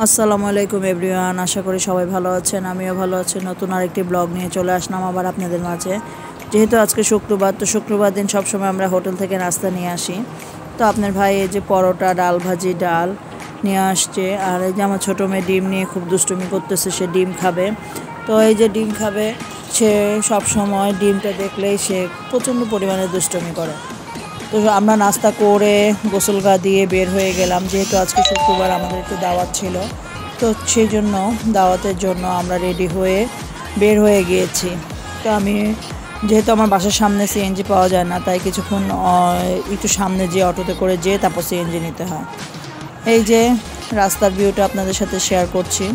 আসসালামু আলাইকুম এভরিওয়ান, আশা করি সবাই ভালো আছেন। আমিও ভালো আছি। নতুন আরেকটি ব্লগ নিয়ে চলে আসলাম আবার আপনাদের মাঝে। যেহেতু আজকে শুক্রবার, তো শুক্রবার দিন সবসময় আমরা হোটেল থেকে নাস্তা নিয়ে আসি। তো আপনার ভাই এই যে পরোটা, ডাল ভাজি, ডাল নিয়ে আসছে। আর এই যে আমার ছোটো মেয়ে ডিম নিয়ে খুব দুষ্টুমি করতেছে, সে ডিম খাবে। তো এই যে ডিম খাবে, সে সব সময় ডিমটা দেখলেই সে প্রচণ্ড পরিমাণে দুষ্টুমি করে। তো আমরা নাস্তা করে গোসল গা দিয়ে বের হয়ে গেলাম, যেহেতু আজকে শুক্রবার আমাদের একটু দাওয়াত ছিল। তো সেই জন্য দাওয়াতের জন্য আমরা রেডি হয়ে বের হয়ে গিয়েছি। তো আমি যেহেতু আমার বাসার সামনে সিএনজি পাওয়া যায় না, তাই কিছুক্ষণ একটু সামনে যেয়ে অটোতে করে যেয়ে তারপর সিএনজি নিতে হয়। এই যে রাস্তার ভিউটা আপনাদের সাথে শেয়ার করছি।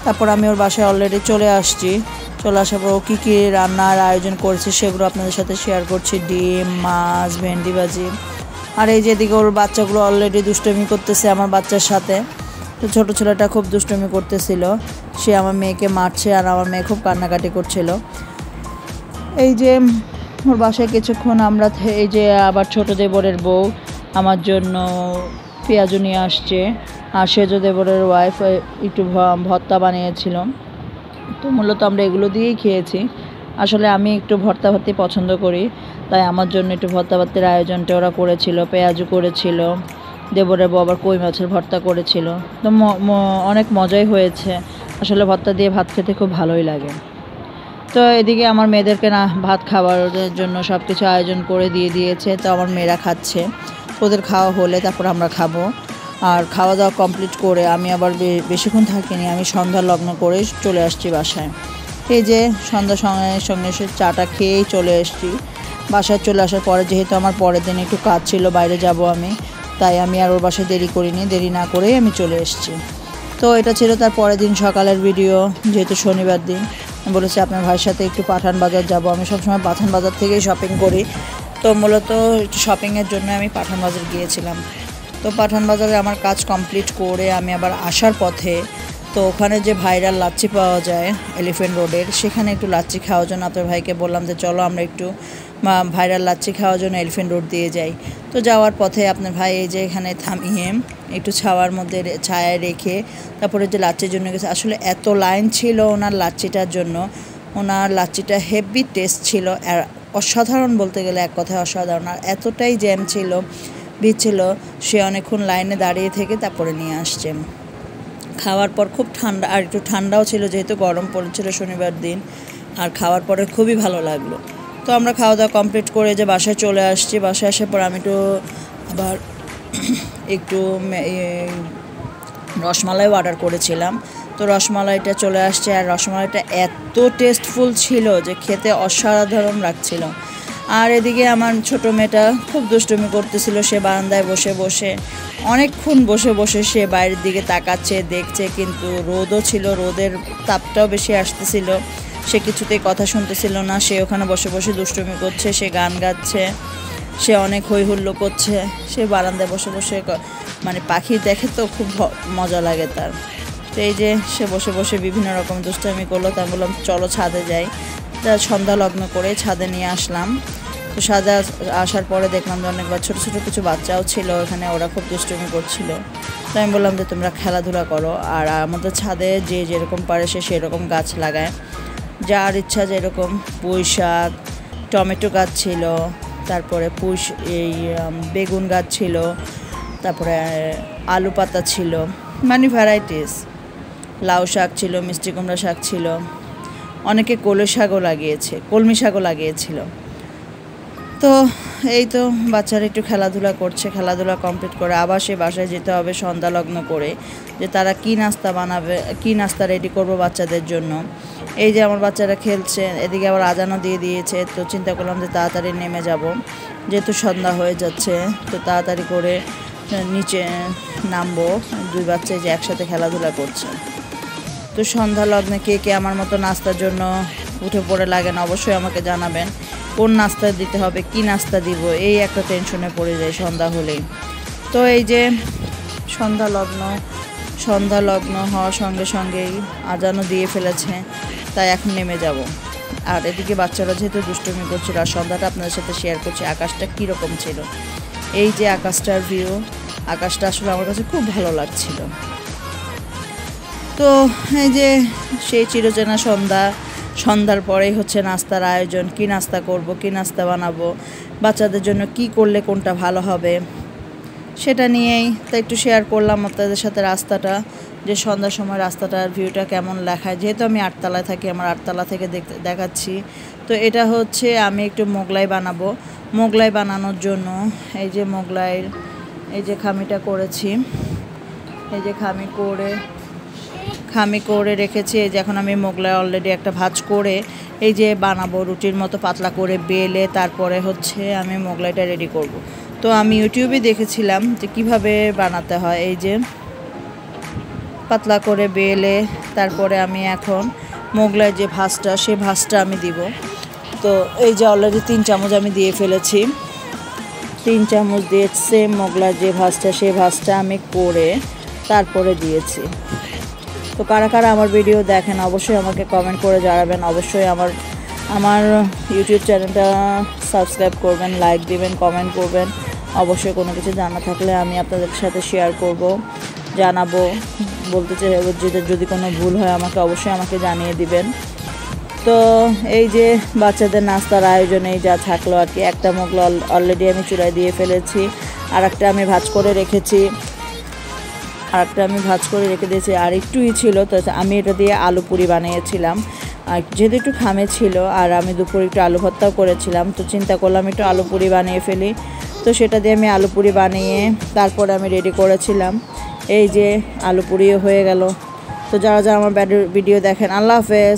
তারপর আমি ওর বাসায় অলরেডি চলে আসছি। চলে আসার পর কী কী রান্নার আয়োজন করেছি সেগুলো আপনাদের সাথে শেয়ার করছি। ডিম, মাছ, ভেন্ডি ভাজি। আর এই যে এদিকে ওর বাচ্চাগুলো অলরেডি দুষ্টুমি করতেছে আমার বাচ্চার সাথে। তো ছোটো ছেলেটা খুব দুষ্টুমি করতেছিল, সে আমার মেয়েকে মারছে আর আমার মেয়ে খুব কান্নাকাটি করছিল। এই যে ওর বাসায় কিছুক্ষণ আমরা এই যে আবার ছোটো দেবরের বউ আমার জন্য পেঁয়াজু নিয়ে আসছে, আর সেজ দেবরের ওয়াইফ একটু ভর্তা বানিয়েছিল। তো মূলত আমরা এগুলো দিয়েই খেয়েছি। আসলে আমি একটু ভর্তা ভাতি পছন্দ করি, তাই আমার জন্য একটু ভর্তা ভাতির আয়োজনটা ওরা করেছিল। পেঁয়াজু করেছিল, দেবরের বউ আবার কই মাছের ভর্তা করেছিল। তো অনেক মজাই হয়েছে। আসলে ভর্তা দিয়ে ভাত খেতে খুব ভালোই লাগে। তো এদিকে আমার মেয়েদেরকে না ভাত খাবারের জন্য সব কিছু আয়োজন করে দিয়েছে। তো আমার মেয়েরা খাচ্ছে, ওদের খাওয়া হলে তারপর আমরা খাবো। আর খাওয়া দাওয়া কমপ্লিট করে আমি আবার বেশিক্ষণ থাকিনি, আমি সন্ধ্যা লগ্ন করে চলে আসছি বাসায়। এই যে সন্ধ্যার সঙ্গে সঙ্গে এসে চাটা খেয়েই চলে এসেছি বাসায়। চলে আসার পরে যেহেতু আমার পরের দিন একটু কাজ ছিল, বাইরে যাব আমি, তাই আমি আর ওর বাসায় দেরি করিনি। দেরি না করেই আমি চলে এসেছি। তো এটা ছিল তার পরের দিন সকালের ভিডিও। যেহেতু শনিবার দিন, বলেছি আপনার ভাইয়ের সাথে একটু পাঠান বাজার যাব। আমি সবসময় পাঠান বাজার থেকেই শপিং করি। তো মূলত একটু শপিংয়ের জন্য আমি পাঠান বাজার গিয়েছিলাম। তো পাঠান বাজারে আমার কাজ কমপ্লিট করে আমি আবার আসার পথে, তো ওখানে যে ভাইরাল লাচ্ছি পাওয়া যায় এলিফ্যান্ট রোডের, সেখানে একটু লাচ্ছি খাওয়ার জন্য আপনার ভাইকে বললাম যে চলো আমরা একটু ভাইরাল লাচ্ছি খাওয়ার জন্য এলিফ্যান্ট রোড দিয়ে যাই। তো যাওয়ার পথে আপনার ভাই এই যে এখানে থামিয়ে একটু ছাওয়ার মধ্যে ছায়ায় রেখে তারপরে যে লাচ্ছির জন্য গেছে। আসলে এত লাইন ছিল ওনার লাচ্ছিটার জন্য। ওনার লাচ্ছিটা হেভি টেস্ট ছিল, আর অসাধারণ বলতে গেলে এক কথায় অসাধারণ। আর এতটাই জ্যাম ছিল, ভিড় ছিল, সে অনেকক্ষণ লাইনে দাঁড়িয়ে থেকে তারপরে নিয়ে আসছে। খাওয়ার পর খুব ঠান্ডা, আর একটু ঠান্ডাও ছিল যেহেতু গরম পড়েছিল শনিবার দিন। আর খাওয়ার পরে খুবই ভালো লাগলো। তো আমরা খাওয়া দাওয়া কমপ্লিট করে যে বাসায় চলে আসছি। বাসায় আসার পর আমি একটু আবার একটু রসমালাই অর্ডার করেছিলাম। তো রসমালাইটা চলে আসছে, আর রসমালাইটা এত টেস্টফুল ছিল যে খেতে অসাধারণ লাগছিল। আর এদিকে আমার ছোটো মেয়েটা খুব দুষ্টুমি করতেছিল। সে বারান্দায় বসে বসে অনেকক্ষণ বসে সে বাইরের দিকে তাকাচ্ছে, দেখছে, কিন্তু রোদও ছিল, রোদের তাপটাও বেশি আসতেছিল। সে কিছুতেই কথা শুনতেছিল না। সে ওখানে বসে বসে দুষ্টুমি করছে, সে গান গাচ্ছে, সে অনেক হই হুল্লো করছে। সে বারান্দায় বসে বসে মানে পাখি দেখে তো খুব মজা লাগে তার। তো এই যে সে বসে বসে বিভিন্ন রকম দুষ্টুমি করলো। তাই বললাম চলো ছাদে যাই। তা সন্ধ্যা লগ্ন করে ছাদে নিয়ে আসলাম। তো ছাদে আসার পরে দেখলাম যে অনেকবার ছোটো ছোটো কিছু বাচ্চাও ছিল এখানে, ওরা খুব দুষ্টুমি করছিল। তো আমি বললাম যে তোমরা খেলাধুলা করো। আর আমাদের ছাদে যে যেরকম পারে সে সেরকম গাছ লাগায়, যার ইচ্ছা যেরকম। পুঁই শাক, টমেটো গাছ ছিল, তারপরে এই বেগুন গাছ ছিল, তারপরে আলু পাতা ছিল, মানে ভ্যারাইটিস। লাউ শাক ছিল, মিষ্টি কুমড়া শাক ছিল, অনেকে কলমি শাকও লাগিয়েছিল। তো এই তো বাচ্চারা একটু খেলাধুলা করছে। খেলাধুলা কমপ্লিট করে আবার সে বাসায় যেতে হবে সন্ধ্যা লগ্ন করে, যে তারা কি নাস্তা বানাবে, কি নাস্তা রেডি করবো বাচ্চাদের জন্য। এই যে আমার বাচ্চারা খেলছে, এদিকে আবার আজানও দিয়ে দিয়েছে। তো চিন্তা করলাম যে তাড়াতাড়ি নেমে যাব, যেহেতু সন্ধ্যা হয়ে যাচ্ছে। তো তাড়াতাড়ি করে নিচে নামবো। দুই বাচ্চা যে একসাথে খেলাধুলা করছে। তো সন্ধ্যা লগ্নে কে কে আমার মতো নাস্তার জন্য উঠে পড়ে লাগেন অবশ্যই আমাকে জানাবেন। কোন নাস্তা দিতে হবে, কি নাস্তা দিব, এই একটা টেনশনে পড়ে যায় সন্ধ্যা হলেই। তো এই যে সন্ধ্যা লগ্ন হওয়ার সঙ্গে সঙ্গেই আজানও দিয়ে ফেলেছে, তাই এখন নেমে যাব। আর এদিকে বাচ্চারা যেহেতু দুষ্টুমি করছিল, আর সন্ধ্যাটা আপনাদের সাথে শেয়ার করছি আকাশটা কীরকম ছিল। এই যে আকাশটার ভিউ, আকাশটা আসলে আমার কাছে খুব ভালো লাগছিল। তো এই যে সেই চিরচেনা সন্ধ্যার পরেই হচ্ছে নাস্তার আয়োজন। কি নাস্তা করব, কি নাস্তা বানাবো, বাচ্চাদের জন্য কি করলে কোনটা ভালো হবে সেটা নিয়েই তো একটু শেয়ার করলাম আপনাদের সাথে রাস্তাটা, যে সন্ধ্যার সময় রাস্তাটার ভিউটা কেমন দেখায়। যেহেতু আমি 8 তলায় থাকি, আমার 8 তলা থেকে দেখাচ্ছি। তো এটা হচ্ছে আমি একটু মোগলাই বানাবো। মোগলাই বানানোর জন্য এই যে মোগলাইয়ের এই যে খামিটা করেছি, এই যে খামি করে রেখেছি। এই যে এখন আমি মোগলাই অলরেডি একটা ভাজ করে এই যে বানাবো, রুটির মতো পাতলা করে বেলে তারপরে হচ্ছে আমি মোগলাইটা রেডি করব। তো আমি ইউটিউবে দেখেছিলাম যে কিভাবে বানাতে হয়। এই যে পাতলা করে বেলে তারপরে আমি এখন মোগলাই যে ভাজটা, সেই ভাজটা আমি দিব। তো এই যে অলরেডি 3 চামচ আমি দিয়ে ফেলেছি। 3 চামচ দিয়ে সেম মোগলাই যে ভাজটা, সেই ভাজটা আমি করে তারপরে দিয়েছি। তো কারা কারা আমার ভিডিও দেখেন অবশ্যই আমাকে কমেন্ট করে জানাবেন। অবশ্যই আমার ইউটিউব চ্যানেলটা সাবস্ক্রাইব করবেন, লাইক দিবেন, কমেন্ট করবেন। অবশ্যই কোনো কিছু জানা থাকলে আমি আপনাদের সাথে শেয়ার করব, জানাবো। বলতে চাই যদি কোনো ভুল হয় আমাকে জানিয়ে দিবেন। তো এই যে বাচ্চাদের নাস্তার আয়োজনে যা থাকলো আর কি, একটা মোগলাই অলরেডি আমি চুলায় দিয়ে ফেলেছি, আর একটা আমি ভাজ করে রেখে দিয়েছি। আর একটুই ছিল, তো আমি এটা দিয়ে আলু পুরি বানিয়েছিলাম। আর যেহেতু একটু খামে ছিল আর আমি দুপুরে একটু আলু ভর্তাও করেছিলাম, তো চিন্তা করলাম একটু আলু পুরি বানিয়ে ফেলি। তো সেটা দিয়ে আমি আলু পুরি বানিয়ে তারপরে আমি রেডি করেছিলাম। এই যে আলু পুরিও হয়ে গেল। তো যারা আমার ভিডিও দেখেন, আল্লাহ হাফেজ।